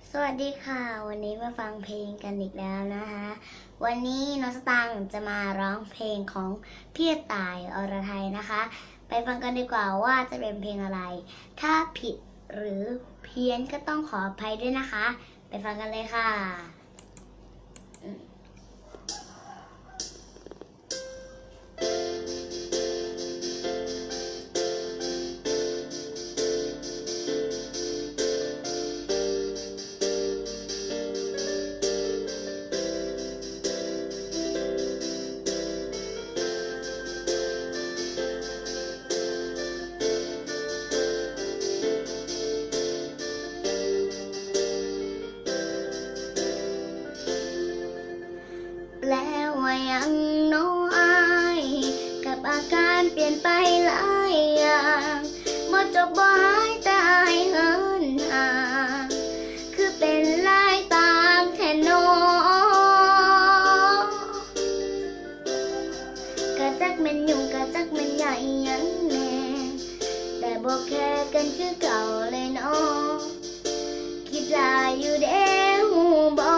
สวัสดีค่ะวันนี้มาฟังเพลงกันอีกแล้วนะคะวันนี้น้องสตังค์จะมาร้องเพลงของพี่ต่ายอรไทยนะคะ ไปฟังกันดีกว่าว่าจะเป็นเพลงอะไร ถ้าผิดหรือเพี้ยนก็ต้องขออภัยด้วยนะคะ ไปฟังกันเลยค่ะแล้วว่ายังน้อยกับอาการเปลี่ยนไปหลายอย่างบ่จบบ่หายตายเหินห่างคือเป็นลายต่างแท่นอกะจักแม่นยุ่งกะจักแม่นใหญ่ยังแน่แต่บ่แค่กันคือเก่าเลยเนาะคิดหลายอยู่เด้หูบ่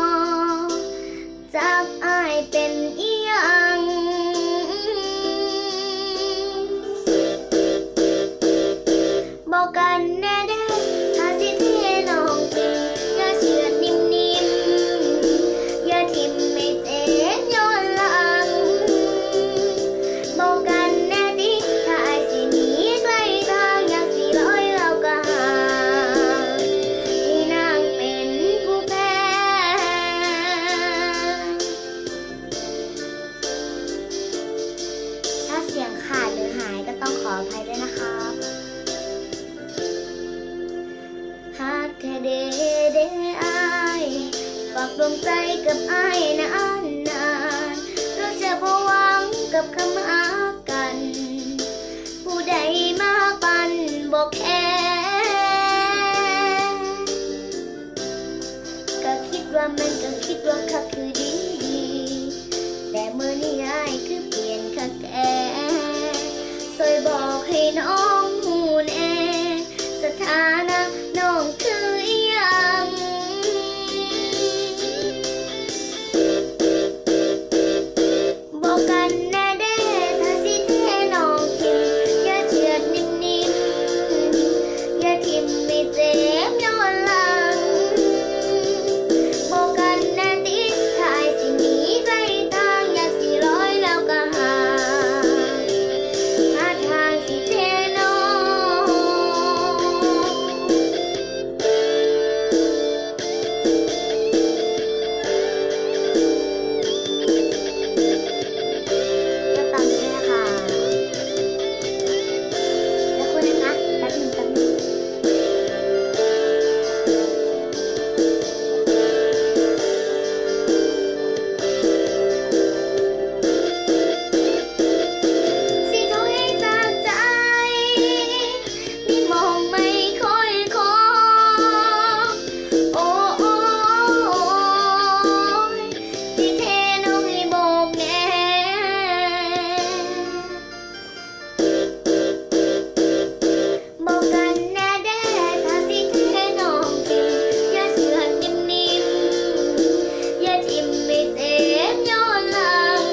จักอายเป็นอีหยังบอกกันแน่เด้ถ้าสิเทน้องกินอย่าเฉือดนิ่มๆอย่าทิ่มไม่เจ็บย้อนหลังบอกกันแน่ดิถ้าอายสิหนีไกลทางอยากสิลอยแล้วก็ห่างที่นางเป็นผู้แพ้ถ้าเสียงขาดหรือหายก็ต้องขออภัยด้วยนะครับหากแค่เดอายฝากดวงใจกับอายนานเราจะบ่หวังกับคำหากันผู้ใดมาปั่นบอกแค่ก็คิดว่ามันก็คิดว่าคักคือดีแต่เมื่อนี้อายคือเปลี่ยนคักแท้ซอยบอกให้น้องหูแน่สถานะน้องคืออีหยังบอกกันแน่เด้ถ้าสิเทน้องทิมอย่าเฉือดนิ่มๆอย่าทิมไม่เจ็บย้อนหลังบอกกันแน่ดิถ้าอายสิหนีไกลทางอยากสิลอยแล้วก็ห่างหาทางสิเทน้องก็ตามนี้นะคะแล้วคุณนะคะแป๊บหนึ่งสิโทรให้จากใจมีมองไม่ค่อยขอโอ้ยสิเทน้องให้บอกแน่บอกกันแน่เด้ถ้าสิเทน้องกินอย่าเฉือดนิ่มๆอย่าทิ่มไม่เจ็บย้อนหลัง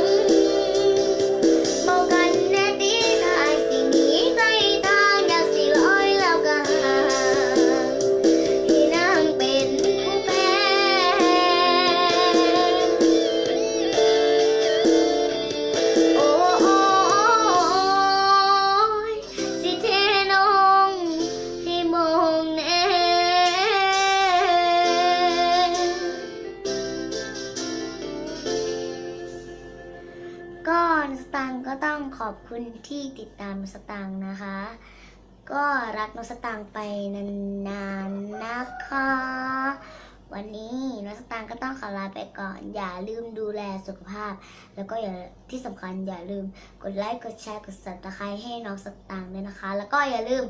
บอกกันแน่ดิถ้าอายสิหนีไกลทางอยากสิลอยแล้วก็ห่างที่นางเป็นผู้แพ้โอ้ยสิเทน้องให้มองแน่ก็สตางค์ก็ต้องขอบคุณที่ติดตามสตางค์นะคะ ก็รักน้องสตางค์ไปนานๆนะคะ วันนี้น้องสตางค์ก็ต้องขอลาไปก่อน อย่าลืมดูแลสุขภาพ แล้วก็ที่สำคัญอย่าลืมกดไลค์กดแชร์กด Subscribe ให้น้องสตางค์ด้วยนะคะ แล้วก็อย่าลืม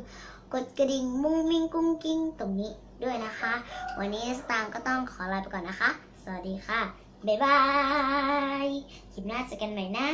กดกระดิ่งมุ้งมิ้งกุ้งกิ้งตรงนี้ด้วยนะคะ วันนี้สตางค์ก็ต้องขอลาไปก่อนนะคะ สวัสดีค่ะ บ๊ายบาย คลิปหน้าเจอกันใหม่นะ